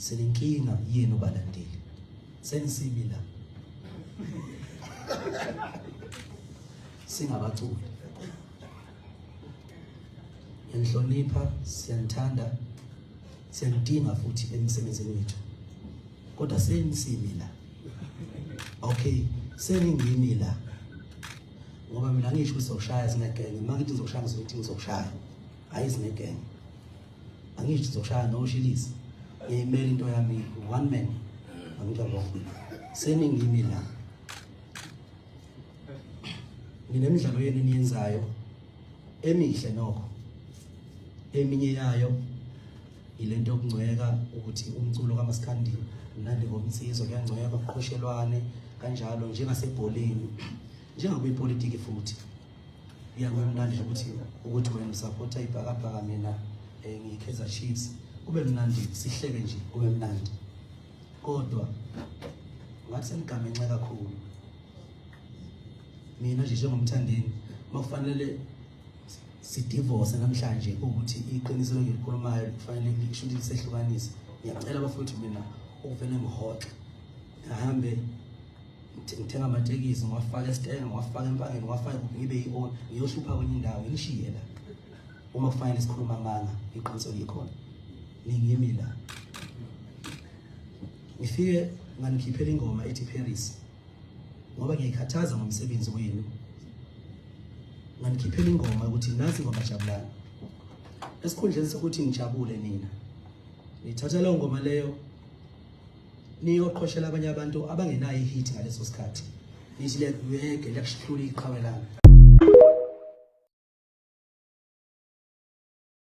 selenkinga yenu balandeli senisibi la singabaculi enhlonipha siyanthanda siyandinga futhi emsebenzini wethu kodwa senisibi la okay seningimi la ngoba mina ngisho uzoshaya sinegenge makithi ngizoshaya ngizothi ngizoshaya ayizinegenge angisho ngizoshaya noshilisi ngiyimela into yami one man angijabula seningimi la nginemidlalo yenu eniyenzayo emihle nokho eminye yayo ilento yokungcweka ukuthi umculo kaMaskandi mnandi ngomsizwe kuyangcweka kuqhoshelwane kanjalo njengasebholeni njengakwipolitiki futhi iyakwenamhlanje ukuthi wena usupporta ibhakabhaka mina ngiKaizer Chiefs kube mnandi sihleke nje kube mnandi kodwa ngathi senigamenxe kakhulu mina nje njengomthandeni makufanele sidivorce namhlanje ukuthi iqiniso engilikhulumayo kufanele ngishuthi lisehlukanise ngiyacela bafowethu mina uvele ngihoxe ngahambe ngithenga amatekisi ngiwafaka esitenge ngiwafaka empangeni ngiwafaka ngibe yi-on ngiyohlupha kwenye indawo ngishiye la uma kufanele sikhuluma nganga iqiniso likhona ningimi la ngifike nganigiphelele ingoma ethi Paris ngoba ngiyikhathaza ngomsebenzi wenu nganigiphelele ingoma ukuthi nazi ngomajabulana esikhundleni sokuthi ngijabule nina nithatha leyo ngoma leyo niyoqhoshela abanye abantu abangenayo ihit ngaleso sikhathi nithi le yeke lakuhlula iqhawelana